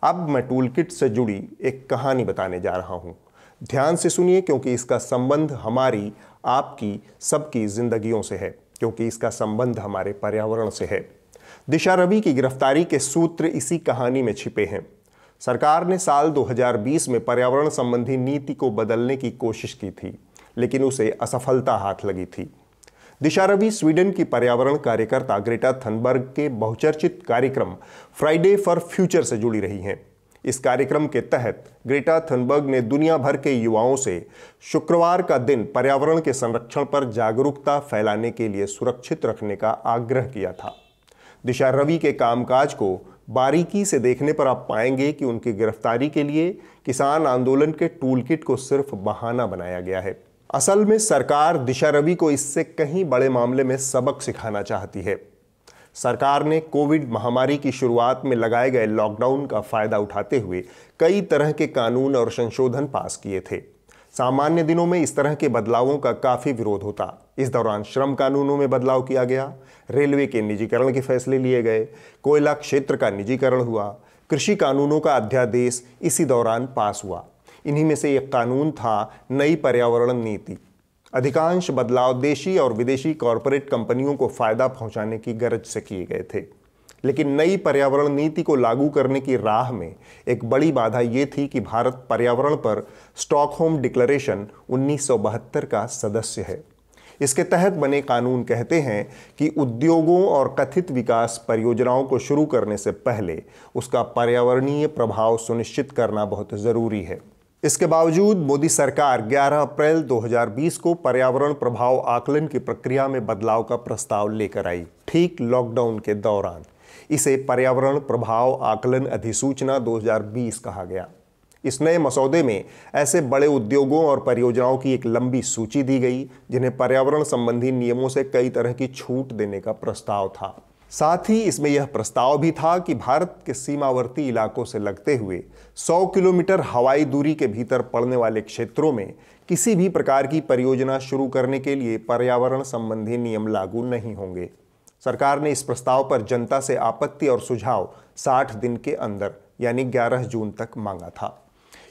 अब मैं टूलकिट से जुड़ी एक कहानी बताने जा रहा हूं। ध्यान से सुनिए क्योंकि इसका संबंध हमारी, आपकी, सबकी जिंदगियों से है, क्योंकि इसका संबंध हमारे पर्यावरण से है। दिशा रवि की गिरफ्तारी के सूत्र इसी कहानी में छिपे हैं। सरकार ने साल 2020 में पर्यावरण संबंधी नीति को बदलने की कोशिश की थी, लेकिन उसे असफलता हाथ लगी थी। दिशा रवि स्वीडन की पर्यावरण कार्यकर्ता ग्रेटा थनबर्ग के बहुचर्चित कार्यक्रम फ्राइडे फॉर फ्यूचर से जुड़ी रही हैं। इस कार्यक्रम के तहत ग्रेटा थनबर्ग ने दुनिया भर के युवाओं से शुक्रवार का दिन पर्यावरण के संरक्षण पर जागरूकता फैलाने के लिए सुरक्षित रखने का आग्रह किया था। दिशा रवि के कामकाज को बारीकी से देखने पर आप पाएंगे कि उनकी गिरफ्तारी के लिए किसान आंदोलन के टूलकिट को सिर्फ बहाना बनाया गया है। असल में सरकार दिशा रवि को इससे कहीं बड़े मामले में सबक सिखाना चाहती है। सरकार ने कोविड महामारी की शुरुआत में लगाए गए लॉकडाउन का फायदा उठाते हुए कई तरह के कानून और संशोधन पास किए थे। सामान्य दिनों में इस तरह के बदलावों का काफी विरोध होता। इस दौरान श्रम कानूनों में बदलाव किया गया, रेलवे के निजीकरण के फैसले लिए गए, कोयला क्षेत्र का निजीकरण हुआ, कृषि कानूनों का अध्यादेश इसी दौरान पास हुआ। इन्हीं में से एक कानून था नई पर्यावरण नीति। अधिकांश बदलाव देशी और विदेशी कॉरपोरेट कंपनियों को फायदा पहुंचाने की गरज से किए गए थे, लेकिन नई पर्यावरण नीति को लागू करने की राह में एक बड़ी बाधा ये थी कि भारत पर्यावरण पर स्टॉकहोम डिक्लेरेशन 1972 का सदस्य है। इसके तहत बने कानून कहते हैं कि उद्योगों और कथित विकास परियोजनाओं को शुरू करने से पहले उसका पर्यावरणीय प्रभाव सुनिश्चित करना बहुत जरूरी है। इसके बावजूद मोदी सरकार 11 अप्रैल 2020 को पर्यावरण प्रभाव आकलन की प्रक्रिया में बदलाव का प्रस्ताव लेकर आई, ठीक लॉकडाउन के दौरान। इसे पर्यावरण प्रभाव आकलन अधिसूचना 2020 कहा गया। इस नए मसौदे में ऐसे बड़े उद्योगों और परियोजनाओं की एक लंबी सूची दी गई जिन्हें पर्यावरण संबंधी नियमों से कई तरह की छूट देने का प्रस्ताव था। साथ ही इसमें यह प्रस्ताव भी था कि भारत के सीमावर्ती इलाकों से लगते हुए 100 किलोमीटर हवाई दूरी के भीतर पड़ने वाले क्षेत्रों में किसी भी प्रकार की परियोजना शुरू करने के लिए पर्यावरण संबंधी नियम लागू नहीं होंगे। सरकार ने इस प्रस्ताव पर जनता से आपत्ति और सुझाव 60 दिन के अंदर यानी 11 जून तक मांगा था।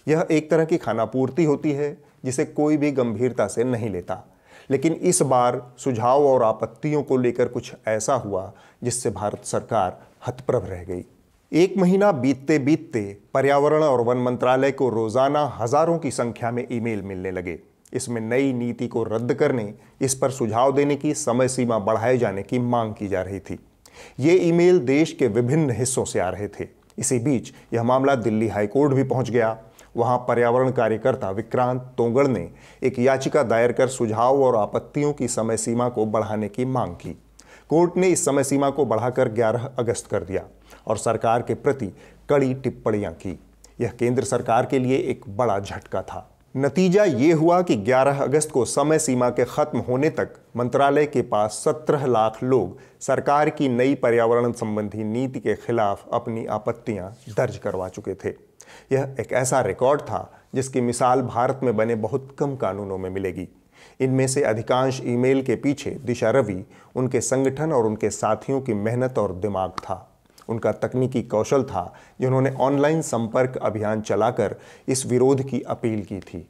यह एक तरह की खानापूर्ति होती है जिसे कोई भी गंभीरता से नहीं लेता, लेकिन इस बार सुझाव और आपत्तियों को लेकर कुछ ऐसा हुआ जिससे भारत सरकार हतप्रभ रह गई। एक महीना बीतते बीतते पर्यावरण और वन मंत्रालय को रोजाना हजारों की संख्या में ईमेल मिलने लगे। इसमें नई नीति को रद्द करने, इस पर सुझाव देने की समय सीमा बढ़ाए जाने की मांग की जा रही थी। ये ईमेल देश के विभिन्न हिस्सों से आ रहे थे। इसी बीच यह मामला दिल्ली हाईकोर्ट भी पहुंच गया। वहां पर्यावरण कार्यकर्ता विक्रांत तोंगड़ ने एक याचिका दायर कर सुझाव और आपत्तियों की समय सीमा को बढ़ाने की मांग की। कोर्ट ने इस समय सीमा को बढ़ाकर 11 अगस्त कर दिया और सरकार के प्रति कड़ी टिप्पणियां की। यह केंद्र सरकार के लिए एक बड़ा झटका था। नतीजा ये हुआ कि 11 अगस्त को समय सीमा के खत्म होने तक मंत्रालय के पास 17 लाख लोग सरकार की नई पर्यावरण संबंधी नीति के खिलाफ अपनी आपत्तियां दर्ज करवा चुके थे। यह एक ऐसा रिकॉर्ड था जिसकी मिसाल भारत में बने बहुत कम कानूनों में मिलेगी। इनमें से अधिकांश ईमेल के पीछे दिशा रवि, उनके संगठन और उनके साथियों की मेहनत और दिमाग था। उनका तकनीकी कौशल था जिन्होंने ऑनलाइन संपर्क अभियान चलाकर इस विरोध की अपील की थी।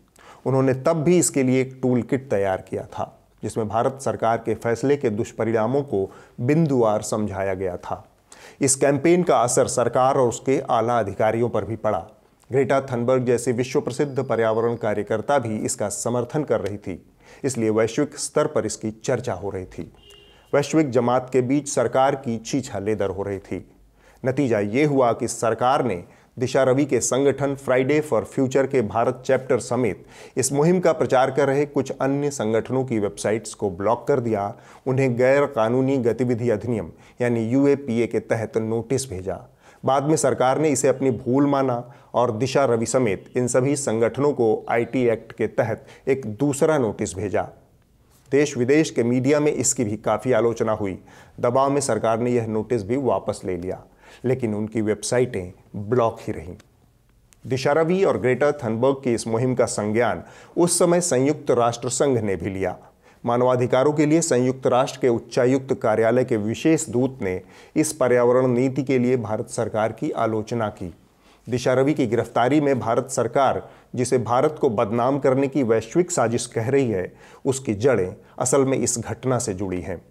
उन्होंने तब भी इसके लिए एक टूल किट तैयार किया था जिसमें भारत सरकार के फैसले के दुष्परिणामों को बिंदुवार समझाया गया था। इस कैंपेन का असर सरकार और उसके आला अधिकारियों पर भी पड़ा। ग्रेटा थनबर्ग जैसे विश्व प्रसिद्ध पर्यावरण कार्यकर्ता भी इसका समर्थन कर रही थी, इसलिए वैश्विक स्तर पर इसकी चर्चा हो रही थी। वैश्विक जमात के बीच सरकार की छीछालेदर हो रही थी। नतीजा ये हुआ कि सरकार ने दिशा रवि के संगठन फ्राइडे फॉर फ्यूचर के भारत चैप्टर समेत इस मुहिम का प्रचार कर रहे कुछ अन्य संगठनों की वेबसाइट्स को ब्लॉक कर दिया। उन्हें गैर कानूनी गतिविधि अधिनियम यानी यूएपीए के तहत नोटिस भेजा। बाद में सरकार ने इसे अपनी भूल माना और दिशा रवि समेत इन सभी संगठनों को आईटी एक्ट के तहत एक दूसरा नोटिस भेजा। देश विदेश के मीडिया में इसकी भी काफ़ी आलोचना हुई। दबाव में सरकार ने यह नोटिस भी वापस ले लिया, लेकिन उनकी वेबसाइटें ब्लॉक ही रहीं। दिशा रवि और ग्रेटा थनबर्ग की इस मुहिम का संज्ञान उस समय संयुक्त राष्ट्र संघ ने भी लिया। मानवाधिकारों के लिए संयुक्त राष्ट्र के उच्चायुक्त कार्यालय के विशेष दूत ने इस पर्यावरण नीति के लिए भारत सरकार की आलोचना की। दिशा रवि की गिरफ्तारी में भारत सरकार जिसे भारत को बदनाम करने की वैश्विक साजिश कह रही है, उसकी जड़ें असल में इस घटना से जुड़ी हैं।